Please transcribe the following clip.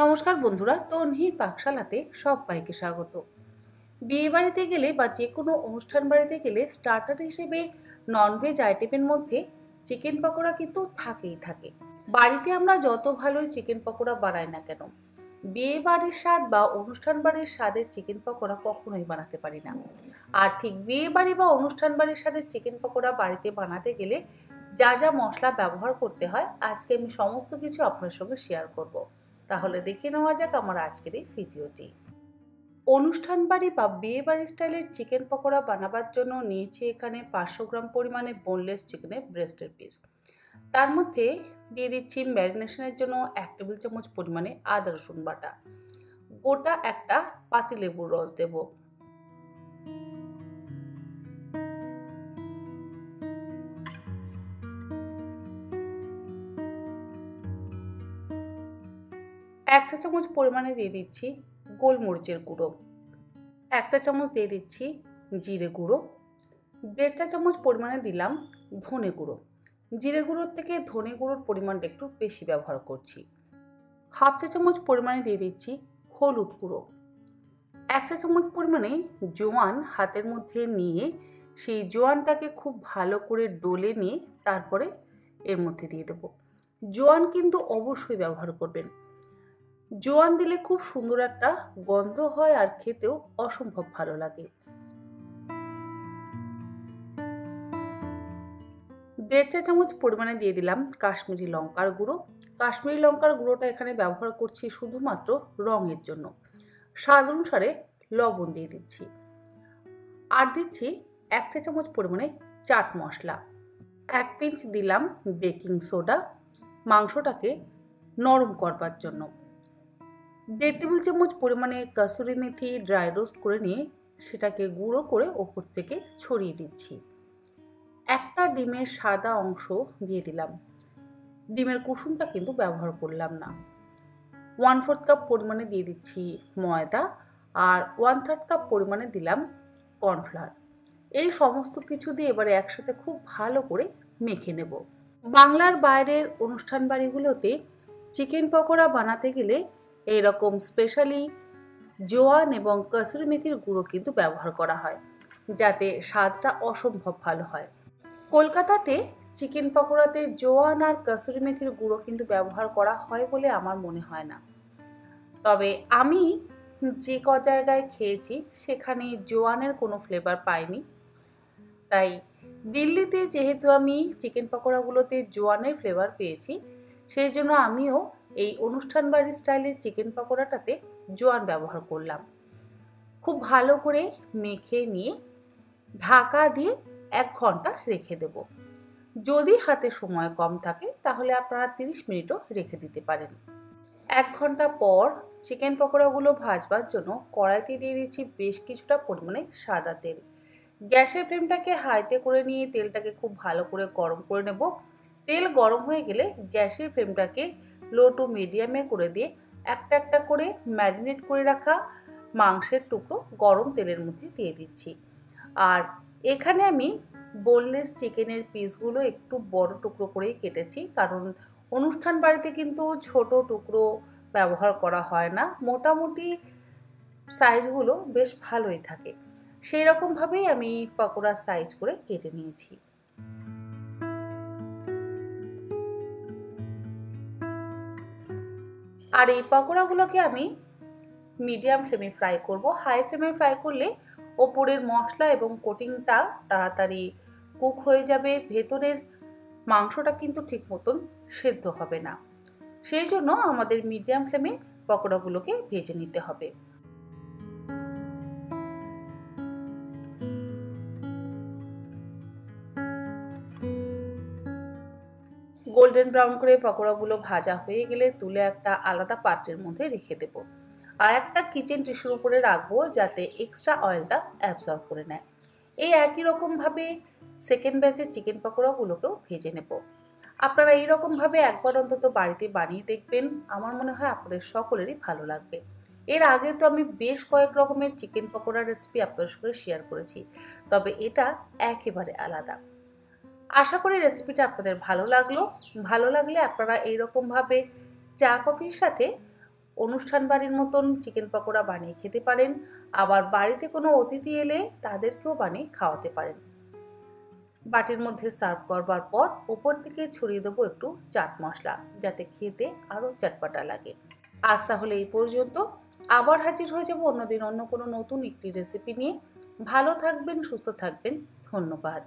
নমস্কার বন্ধুরা, তন্হির পাকশালাতে সবাইকে স্বাগত। বিয়ে বাড়িতে গেলে বা যে কোনো অনুষ্ঠান বাড়িতে গেলে স্টার্টার হিসেবে ননভেজ আইটেমের মধ্যে চিকেন পকোড়া কিন্তু থাকেই থাকে। বাড়িতে আমরা যত ভালোই চিকেন পকোড়া বানাই না কেন, বিয়ে বাড়ির স্বাদ বা অনুষ্ঠান বাড়ির স্বাদের চিকেন পকোড়া কখনোই বানাতে পারি না। আর ঠিক বিয়ে বাড়ি বা অনুষ্ঠান বাড়ির স্বাদের চিকেন পকোড়া বাড়িতে বানাতে গেলে যা যা মশলা ব্যবহার করতে হয়, আজকে আমি সমস্ত কিছু আপনার সঙ্গে শেয়ার করব। তাহলে দেখে নেওয়া যাক আমার আজকের এই ভিডিওটি। অনুষ্ঠান বাড়ি বা বিয়ে বাড়ি স্টাইলের চিকেন পকোড়া বানাবার জন্য নিয়েছি এখানে 500 গ্রাম পরিমাণে বোনলেস চিকেনের ব্রেস্টের পিস। তার মধ্যে দিয়ে দিচ্ছি ম্যারিনেশনের জন্য 1 টেবিল চামচ পরিমাণে আদা রসুন বাটা, গোটা একটা পাতিলেবুর রস দেব, এক চা চামচ পরিমাণে দিয়ে দিচ্ছি গোলমরিচের গুঁড়ো, 1 চা চামচ দিয়ে দিচ্ছি জিরে গুঁড়ো, 1.5 চা চামচ পরিমাণে দিলাম ধনে গুঁড়ো। জিরে গুঁড়োর থেকে ধনে গুঁড়োর পরিমাণটা একটু বেশি ব্যবহার করছি। হাফ চা চামচ পরিমাণে দিয়ে দিচ্ছি হলুদ গুঁড়ো। 1 চা চামচ পরিমাণে জোয়ান হাতের মধ্যে নিয়ে সেই জোয়ানটাকে খুব ভালো করে ডলে নিয়ে তারপরে এর মধ্যে দিয়ে দেব। জোয়ান কিন্তু অবশ্যই ব্যবহার করবেন। জোয়ান দিলে খুব সুন্দর একটা গন্ধ হয় আর খেতেও অসম্ভব ভালো লাগে। 1.5 চা চামচ পরিমাণে দিয়ে দিলাম কাশ্মীরি লঙ্কার গুঁড়ো। কাশ্মীরি লঙ্কার গুঁড়োটা এখানে ব্যবহার করছি শুধুমাত্র রঙের জন্য। স্বাদ অনুসারে লবণ দিয়ে দিচ্ছি। আর দিচ্ছি 1 চা চামচ পরিমাণে চাট মশলা। 1 পিঞ্চ দিলাম বেকিং সোডা মাংসটাকে নরম করবার জন্য। 1.5 টেবিল চামচ পরিমাণে কাসুরি মেথি ড্রাই রোস্ট করে নিয়ে সেটাকে গুঁড়ো করে ওপর থেকে ছড়িয়ে দিচ্ছি। একটা ডিমের সাদা অংশ দিয়ে দিলাম। ডিমের কুসুমটা কিন্তু ব্যবহার করলাম না। 1/4 কাপ পরিমাণে দিয়ে দিচ্ছি ময়দা আর 1/3 কাপ পরিমাণে দিলাম কর্নফ্লাওয়ার। এই সমস্ত কিছু দিয়ে এবারে একসাথে খুব ভালো করে মেখে নেব। বাংলার বাইরের অনুষ্ঠান বাড়িগুলোতে চিকেন পকোড়া বানাতে গেলে এইরকম স্পেশালি জোয়ান এবং কসুরি মেথির গুঁড়ো কিন্তু ব্যবহার করা হয়, যাতে স্বাদটা অসম্ভব ভালো হয়। কলকাতাতে চিকেন পকোড়াতে জোয়ান আর কসুরি মেথির গুঁড়ো কিন্তু ব্যবহার করা হয় বলে আমার মনে হয় না। তবে আমি যে জায়গায় খেয়েছি সেখানে জোয়ানের কোনো ফ্লেভার পাইনি। তাই দিল্লিতে যেহেতু আমি চিকেন পকোড়াগুলোতে জোয়ানের ফ্লেভার পেয়েছি, সেই জন্য আমিও এই অনুষ্ঠান বাড়ির স্টাইলের চিকেন পকোড়াটাতে জোয়ান ব্যবহার করলাম। খুব ভালো করে মেখে নিয়ে ঢাকা দিয়ে 1 ঘন্টা রেখে দেব। যদি হাতে সময় কম থাকে তাহলে আপনারা 30 মিনিটও রেখে দিতে পারেন। 1 ঘন্টা পর চিকেন পকোড়াগুলো ভাজবার জন্য কড়াইতে দিয়ে দিচ্ছি বেশ কিছুটা পরিমাণে সাদা তেল। গ্যাসের ফ্লেমটাকে হাইতে করে নিয়ে তেলটাকে খুব ভালো করে গরম করে নেব। তেল গরম হয়ে গেলে গ্যাসের ফ্লেমটাকে লো টু মিডিয়ামে করে দিয়ে একটা একটা করে ম্যারিনেট করে রাখা মাংসের টুকরো গরম তেলের মধ্যে দিয়ে দিচ্ছি। আর এখানে আমি বোনলেস চিকেনের পিসগুলো একটু বড় টুকরো করেই কেটেছি, কারণ অনুষ্ঠান বাড়িতে কিন্তু ছোট টুকরো ব্যবহার করা হয় না। মোটামুটি সাইজগুলো বেশ ভালোই থাকে। সেই রকমভাবেই আমি পকোড়ার সাইজ করে কেটে নিয়েছি। আর এই পকোড়াগুলোকে আমি মিডিয়াম ফ্লেমে ফ্রাই করব। হাই ফ্লেমে ফ্রাই করলে ওপরের মশলা এবং কোটিংটা তাড়াতাড়ি কুক হয়ে যাবে, ভেতরের মাংসটা কিন্তু ঠিক মতন সেদ্ধ হবে না। সেই জন্য আমাদের মিডিয়াম ফ্লেমে পকোড়াগুলোকে ভেজে নিতে হবে। গোল্ডেন ব্রাউন করে পকোড়াগুলো ভাজা হয়ে গেলে তুলে একটা আলাদা পাত্রের মধ্যে রেখে দেব। আর একটা কিচেন টিস্যুর উপরে রাখবো যাতে এক্সট্রা অয়েলটা অ্যাবজর্ব করে নেয়। এই একই রকমভাবে সেকেন্ড ব্যাচের চিকেন পকোড়াগুলোকেও ভেজে নেব। আপনারা এইরকমভাবে একবার অন্তত বাড়িতে বানিয়ে দেখবেন, আমার মনে হয় আপনাদের সকলেরই ভালো লাগবে। এর আগে তো আমি বেশ কয়েক রকমের চিকেন পকোড়া রেসিপি আপনাদের সঙ্গে শেয়ার করেছি, তবে এটা একেবারে আলাদা। আশা করি রেসিপিটা আপনাদের ভালো লাগলো। ভালো লাগলে আপনারা এইরকমভাবে চা কফির সাথে অনুষ্ঠান বাড়ির মতন চিকেন পকোড়া বানিয়ে খেতে পারেন। আবার বাড়িতে কোনো অতিথি এলে তাদেরকেও বানিয়ে খাওয়াতে পারেন। বাটির মধ্যে সার্ভ করবার পর উপর থেকে ছড়িয়ে দেবো একটু চাট মশলা, যাতে খেতে আরও চটপটা লাগে। আজ তাহলে এই পর্যন্ত। আবার হাজির হয়ে যাব অন্যদিন অন্য কোনো নতুন একটি রেসিপি নিয়ে। ভালো থাকবেন, সুস্থ থাকবেন। ধন্যবাদ।